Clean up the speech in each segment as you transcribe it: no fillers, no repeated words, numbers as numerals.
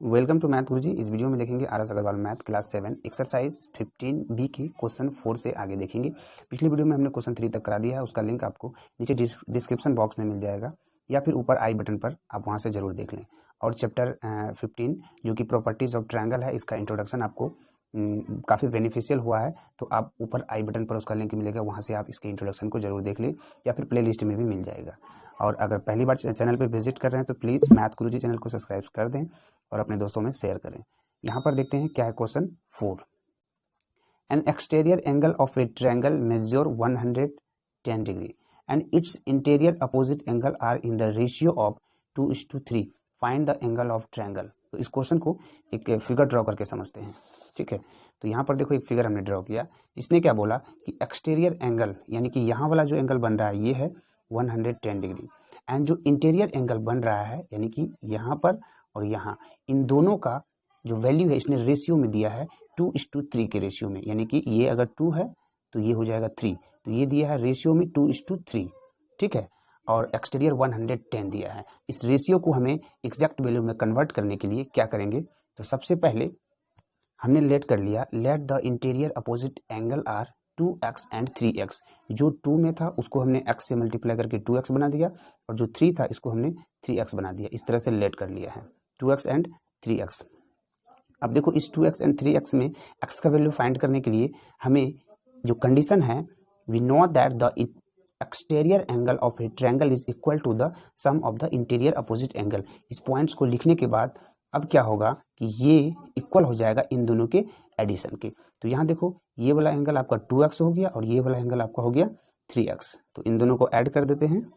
Welcome to math गुरुजी। इस video में देखेंगे R S Agarwal math class 7 exercise 15 B के क्वेश्चन 4 से आगे देखेंगे। पिछली वीडियो में हमने क्वेश्चन 3 तक करा दिया है, उसका लिंक आपको नीचे डिस्क्रिप्शन बॉक्स में मिल जाएगा या फिर ऊपर आई बटन पर आप वहां से जरूर देख लें। और चैप्टर 15 जो कि प्रॉपर्टीज ऑफ ट्रायंगल है, इसका इंट्रोडक्शन आपको काफ़ी बेनिफिशियल हुआ है, तो आप ऊपर आई बटन पर उसका लिंक मिलेगा, वहाँ से आप इसके इंट्रोडक्शन को जरूर देख लें या फिर प्ले लिस्ट में भी मिल जाएगा। और अगर पहली बार चैनल पर विजिट कर रहे हैं तो प्लीज़ मैथ गुरुजी चैनल को सब्सक्राइब कर दें और अपने दोस्तों में शेयर करें। यहाँ पर देखते हैं क्या है question 4। An exterior angle of a triangle measure 110 degree and its interior opposite angle are in the ratio of 2:3। Find the angle of triangle. तो इस क्वेश्चन को एक फिगर ड्रॉ करके समझते हैं, ठीक है। तो यहाँ पर देखो एक फिगर हमने ड्रॉ किया। इसने क्या बोला कि एक्सटीरियर एंगल यानी कि यहाँ वाला जो एंगल बन रहा है ये है 110 डिग्री एंड जो इंटीरियर एंगल बन रहा है यानी कि यहाँ पर और यहाँ, इन दोनों का जो वैल्यू है इसने रेशियो में दिया है 2:3 के रेशियो में, यानी कि ये अगर 2 है तो ये हो जाएगा 3, तो ये दिया है रेशियो में 2:3, ठीक है। और एक्सटीरियर 110 दिया है। इस रेशियो को हमें एग्जैक्ट वैल्यू में कन्वर्ट करने के लिए क्या करेंगे, तो सबसे पहले हमने लेट कर लिया, let the interior opposite angle are 2x and 3x। जो 2 में था उसको हमने x से मल्टीप्लाई करके 2x बना दिया और जो 3 था इसको हमने 3x बना दिया। इस तरह से लेट कर लिया है 2x एंड 3x। अब देखो इस 2x एंड 3x में x का वैल्यू फाइंड करने के लिए हमें जो कंडीशन है, we know that the exterior angle of a triangle is equal to the sum of the interior opposite angle. इस पॉइंट्स को लिखने के बाद अब क्या होगा कि ये इक्वल हो जाएगा इन दोनों के एडिशन के। तो यहाँ देखो ये वाला एंगल आपका 2x हो गया और ये वाला एंगल आपका हो गया 3x। तो इन दोनों को ऐड कर देते हैं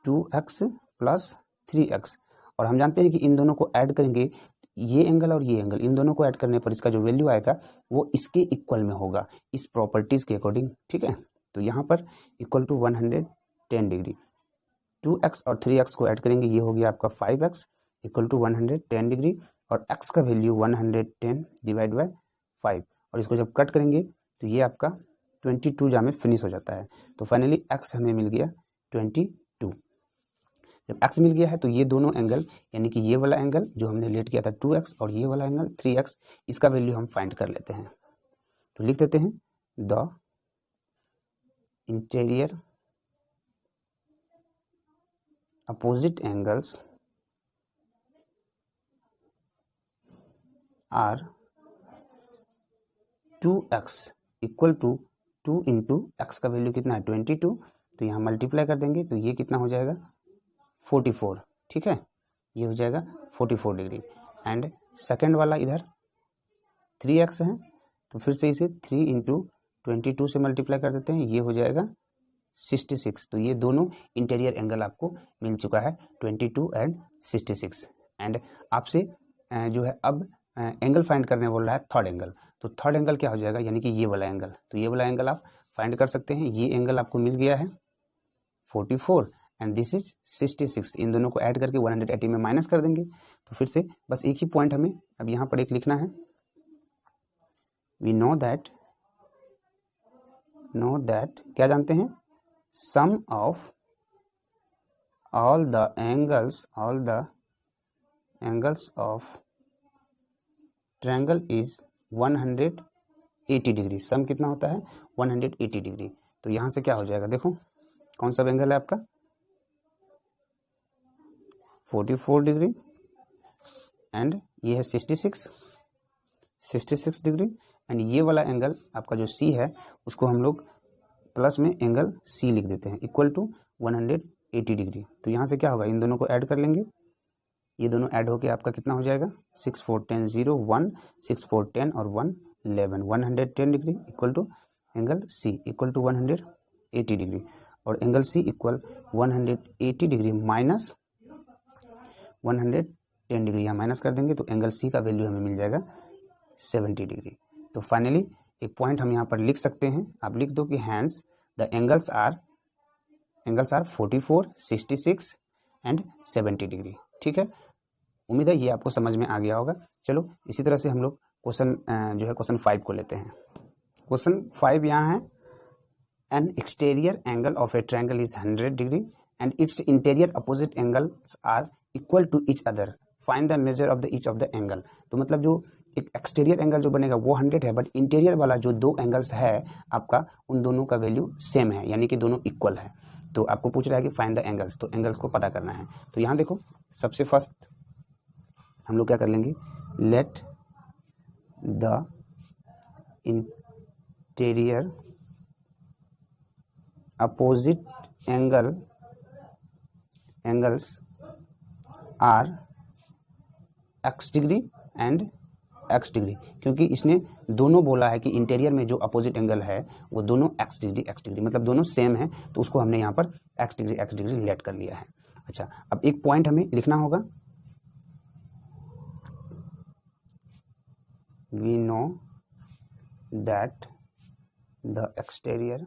2x प्लस 3x। और हम जानते हैं कि इन दोनों को ऐड करेंगे, ये एंगल और ये एंगल, इन दोनों को ऐड करने पर इसका जो वैल्यू आएगा वो इसके इक्वल में होगा इस प्रॉपर्टीज के अकॉर्डिंग, ठीक है। तो यहाँ पर इक्वल टू 110 डिग्री, 2x और 3x को ऐड करेंगे, ये हो गया आपका 5x इक्वल टू 110 डिग्री और x का वैल्यू 110 डिवाइड बाय 5। और इसको जब कट करेंगे तो ये आपका 22 जा में फिनिश हो जाता है। तो फाइनली x हमें मिल गया 22। जब x मिल गया है तो ये दोनों एंगल यानी कि ये वाला एंगल जो हमने लेट किया था 2x और ये वाला एंगल 3x, इसका वैल्यू हम फाइंड कर लेते हैं। तो लिख देते हैं the interior opposite angles are 2x equal to 2 into x का वैल्यू कितना है 22, तो यहाँ मल्टीप्लाई कर देंगे तो ये कितना हो जाएगा 44, ठीक है। ये हो जाएगा 44 डिग्री। एंड सेकेंड वाला इधर 3x है तो फिर से इसे 3 इंटू 22 से मल्टीप्लाई कर देते हैं, ये हो जाएगा 66। तो ये दोनों इंटीरियर एंगल आपको मिल चुका है 22 एंड 66। एंड आपसे जो है अब एंगल फाइंड करने बोल रहा है थर्ड एंगल। तो थर्ड एंगल क्या हो जाएगा यानी कि ये वाला एंगल, तो ये वाला एंगल आप फाइंड कर सकते हैं। ये एंगल आपको मिल गया है 44 एंड दिस इज 66। इन दोनों को ऐड करके 180 में माइनस कर देंगे। तो फिर से बस एक ही पॉइंट हमें अब यहाँ पर एक लिखना है, वी नो दैट क्या जानते हैं, sum of all the angles of triangle is 180 degree. Sum कितना होता है 180 डिग्री। तो यहाँ से क्या हो जाएगा, देखो कौन सा एंगल है आपका 44 डिग्री एंड ये है 66 डिग्री एंड ये वाला एंगल आपका जो C है उसको हम लोग प्लस में एंगल C लिख देते हैं इक्वल टू 180 डिग्री। तो यहाँ से क्या होगा, इन दोनों को ऐड कर लेंगे, ये दोनों ऐड होके आपका कितना हो जाएगा 6 4 10 0 1 6 4 10 और 1 11 110 degree equal to angle C equal to 180 degree और angle C equal 180 degree minus 110 degree, यहाँ माइनस कर देंगे तो एंगल C का वैल्यू हमें मिल जाएगा 70 डिग्री। तो फाइनली एक पॉइंट हम यहाँ पर लिख सकते हैं, आप लिख दो कि hence the angles are 44 66 and 70 degree, ठीक है। उम्मीद है ये आपको समझ में आ गया होगा। चलो इसी तरह से हम लोग क्वेश्चन जो है क्वेश्चन 5 को लेते हैं। क्वेश्चन 5 यहाँ है, an exterior angle of a triangle is 100 degree and its interior opposite angles are equal to each other, find the measure of the each of the angle. तो मतलब जो एक एक्सटीरियर एंगल जो बनेगा वो 100 है, बट इंटीरियर वाला जो दो एंगल्स है आपका, उन दोनों का वैल्यू सेम है, यानी कि दोनों इक्वल है। तो आपको पूछ रहा है कि फाइंड द एंगल्स, तो एंगल्स को पता करना है। तो यहाँ देखो सबसे फर्स्ट हम लोग क्या कर लेंगे, let the interior opposite angles are x degree and x degree, क्योंकि इसने दोनों बोला है कि इंटीरियर में जो अपोजिट एंगल है वो दोनों x डिग्री मतलब दोनों सेम है, तो उसको हमने यहाँ पर x डिग्री लेट कर लिया है। अच्छा, अब एक पॉइंट हमें लिखना होगा, we know that the exterior,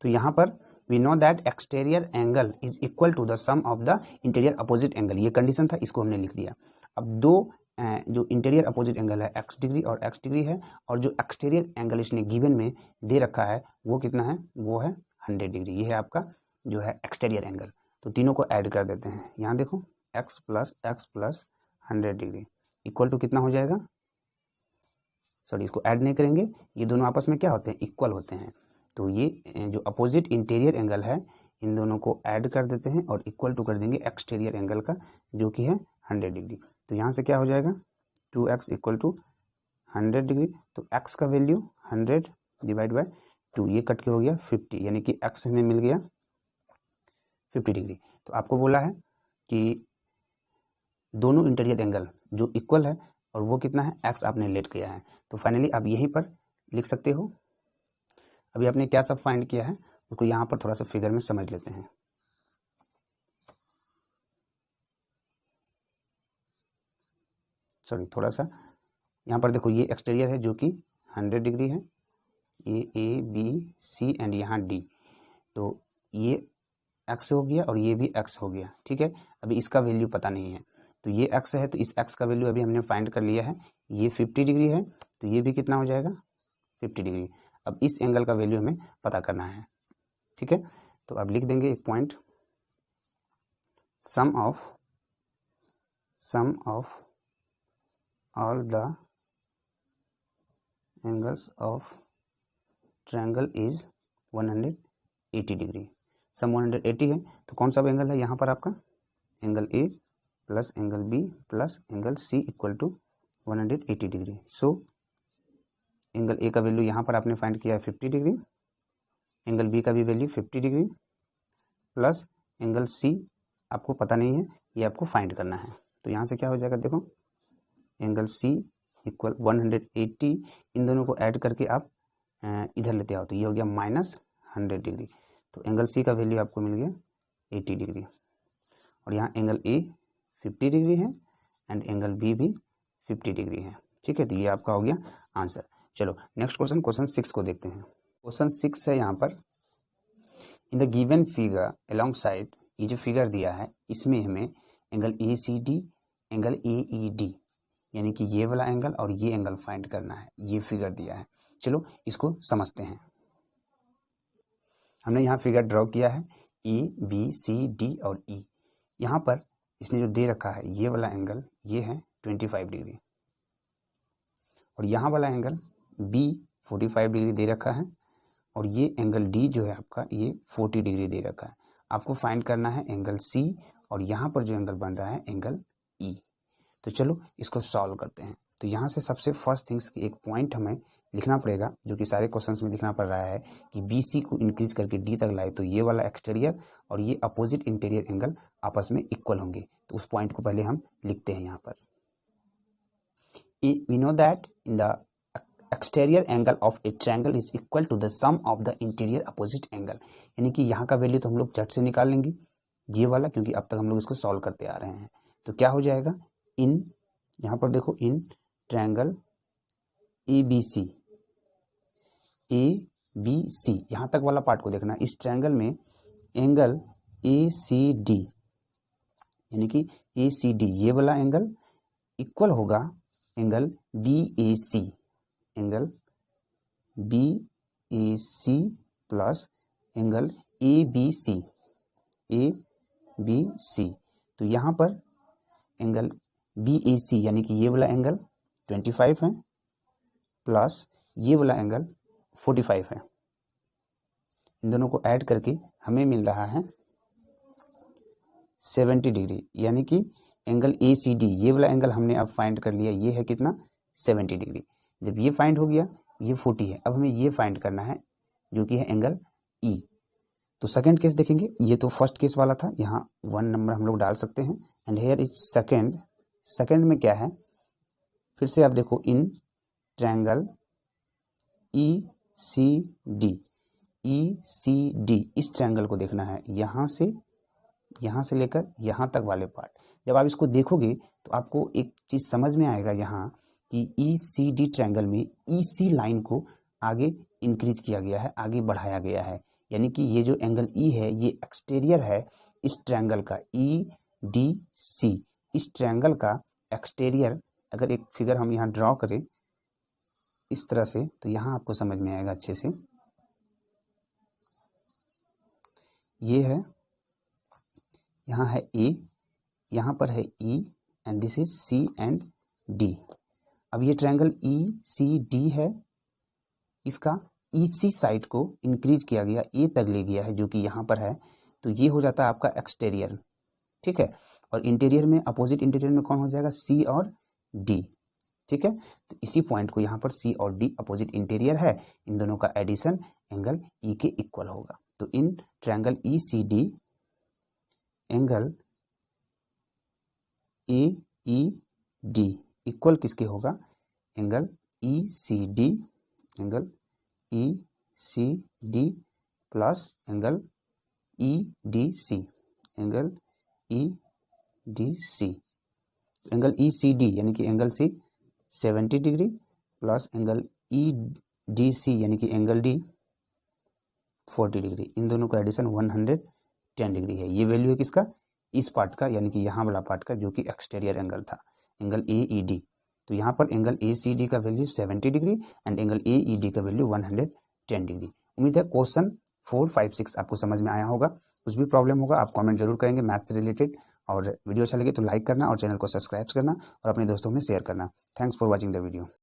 तो यहाँ पर we know that exterior angle is equal to the sum of the interior opposite angle, ये कंडीशन था, इसको हमने लिख दिया। अब दो जो इंटीरियर अपोजिट एंगल है x डिग्री और x डिग्री है, और जो एक्सटीरियर एंगल इसने गिवन में दे रखा है वो कितना है, वो है 100 डिग्री। ये है आपका जो है एक्सटीरियर एंगल। तो तीनों को ऐड कर देते हैं, यहाँ देखो x plus 100 degree equal to कितना हो जाएगा, सॉरी इसको ऐड नहीं करेंगे, ये दोनों आपस में क्या होते हैं, इक्वल होते हैं। तो ये जो अपोजिट इंटीरियर एंगल है इन दोनों को ऐड कर देते हैं और इक्वल टू कर देंगे एक्सटीरियर एंगल का, जो कि है 100 डिग्री। तो यहाँ से क्या हो जाएगा, 2x इक्वल टू 100 डिग्री। तो x का वैल्यू 100 डिवाइड बाय 2, ये कट के हो गया 50, यानी कि x हमें मिल गया 50 डिग्री। तो आपको बोला है कि दोनों इंटीरियर एंगल जो इक्वल है और वो कितना है, x आपने लेट किया है। तो फाइनली आप यहीं पर लिख सकते हो। अभी आपने क्या सब फाइंड किया है उसको यहाँ पर थोड़ा सा फिगर में समझ लेते हैं। सॉरी थोड़ा सा यहाँ पर देखो, ये एक्सटीरियर है जो कि 100 डिग्री है, ये A B C एंड यहाँ D, तो ये x हो गया और ये भी x हो गया, ठीक है। अभी इसका वैल्यू पता नहीं है, तो ये x है, तो इस x का वैल्यू अभी हमने फाइंड कर लिया है। ये 50 डिग्री है, तो ये भी कितना हो जाएगा, 50 डिग्री। अब इस एंगल का वैल्यू हमें पता करना है, ठीक है। तो अब लिख देंगे एक point, sum of all the angles of triangle is 180 degree. Sum 180 है, तो कौन सा एंगल है यहाँ पर आपका, angle A plus angle B plus angle C equal to 180 degree. So angle A का वैल्यू यहाँ पर आपने फाइंड किया है 50 डिग्री, एंगल B का भी value 50 degree, plus angle C आपको पता नहीं है, ये आपको फाइंड करना है। तो यहाँ से क्या हो जाएगा, देखो एंगल C इक्वल 180, इन दोनों को ऐड करके आप इधर लेते आओ, तो ये हो गया -100 डिग्री। तो एंगल C का वैल्यू आपको मिल गया 80 डिग्री, और यहाँ एंगल A 50 डिग्री है एंड एंगल B भी 50 डिग्री है, ठीक है। तो ये आपका हो गया आंसर। चलो नेक्स्ट क्वेश्चन, क्वेश्चन 6 को देखते हैं। क्वेश्चन 6 है यहाँ पर, in the given figure along side, ये जो फिगर दिया है इसमें हमें एंगल ACD, एंगल AED, यानी कि ये वाला एंगल और ये एंगल फाइंड करना है, ये फिगर दिया है। चलो इसको समझते हैं। हमने यहाँ फिगर ड्रॉ किया है ABCD और E। यहाँ पर इसने जो दे रखा है ये वाला एंगल, ये है 25 डिग्री, और यहाँ वाला एंगल B 45 डिग्री दे रखा है, और ये एंगल D जो है आपका ये 40 डिग्री दे रखा है। आपको फाइंड करना है एंगल C, और यहाँ पर जो एंगल बन रहा है एंगल E। तो चलो इसको सॉल्व करते हैं। तो यहाँ से सबसे फर्स्ट थिंग्स एक पॉइंट हमें लिखना पड़ेगा, जो कि सारे क्वेश्चंस में लिखना पड़ रहा है कि BC को इंक्रीज करके D तक लाए तो ये वाला एक्सटीरियर और ये अपोजिट इंटीरियर एंगल आपस में इक्वल होंगे। तो उस पॉइंट को पहले हम लिखते हैं यहाँ पर। We know that in the exterior angle of a triangle is equal to the sum of the interior opposite angle, यानी कि यहाँ का वैल्यू तो हम लोग झट से निकाल लेंगे ये वाला, क्योंकि अब तक हम लोग इसको सॉल्व करते आ रहे हैं। तो क्या हो जाएगा, इन यहाँ पर देखो इन ट्रायंगल ABC यहाँ तक वाला पार्ट को देखना, इस ट्रायंगल में एंगल ACD यानी कि ACD ये वाला एंगल इक्वल होगा angle BAC, angle BAC plus angle ABC B C. तो यहाँ पर एंगल बी ए सी यानी कि ये वाला एंगल 25 है प्लस ये वाला एंगल 45 है। इन दोनों को ऐड करके हमें मिल रहा है 70 डिग्री, यानी कि एंगल ए सी डी ये वाला एंगल हमने अब फाइंड कर लिया, ये है कितना 70 डिग्री। जब ये फाइंड हो गया, ये 40 है, अब हमें ये फाइंड करना है जो कि है एंगल ई। तो सेकंड केस देखेंगे, ये तो फर्स्ट केस वाला था, यहाँ 1 नंबर हम लोग डाल सकते हैं and here is second. Second में क्या है, फिर से आप देखो, in triangle E C D, E C D इस ट्रायंगल को देखना है, यहाँ से लेकर यहाँ तक वाले पार्ट। जब आप इसको देखोगे तो आपको एक चीज़ समझ में आएगा यहाँ कि ई सी डी ट्रायंगल में ई सी लाइन को आगे इंक्रीज किया गया है, आगे बढ़ाया गया है, यानी कि ये जो एंगल ई है ये एक्सटीरियर है इस ट्रायंगल का, ई डी सी इस ट्रायंगल का एक्सटीरियर। अगर एक फिगर हम यहाँ ड्रॉ करें इस तरह से तो यहाँ आपको समझ में आएगा अच्छे से। ये है, यहाँ है ए, यहाँ पर है E and this is C and D. अब ये ट्रायंगल ई सी डी है, इसका ई सी साइड को इंक्रीज किया गया, ए तक ले गया है जो कि यहाँ पर है, तो ये हो जाता है आपका एक्सटीरियर, ठीक है। और इंटीरियर में, अपोजिट इंटीरियर में कौन हो जाएगा, सी और डी, ठीक है। तो इसी पॉइंट को यहाँ पर सी और डी अपोजिट इंटीरियर है, इन दोनों का एडिशन एंगल ई के इक्वल होगा। तो in triangle E C D angle A E D equal किसके होगा, angle E C D, angle E C D plus angle E D C, angle E D C. Angle E C D यानी कि angle C 70 degree plus angle E D C यानी कि angle D 40 degree, इन दोनों का addition 110 degree है। ये value है किसका, इस पार्ट का, यानी कि यहाँ वाला पार्ट का जो कि एक्सटीरियर एंगल था, एंगल ए ई डी। तो यहाँ पर एंगल ए सी डी का value 70 degree and angle A E D का वैल्यू 110 डिग्री। उम्मीद है क्वेश्चन 4, 5, 6 आपको समझ में आया होगा। कुछ भी प्रॉब्लम होगा आप कमेंट जरूर करेंगे मैथ से रिलेटेड, और वीडियो अच्छा लगे तो लाइक करना और चैनल को सब्सक्राइब करना और अपने दोस्तों में शेयर करना। Thanks for watching the video.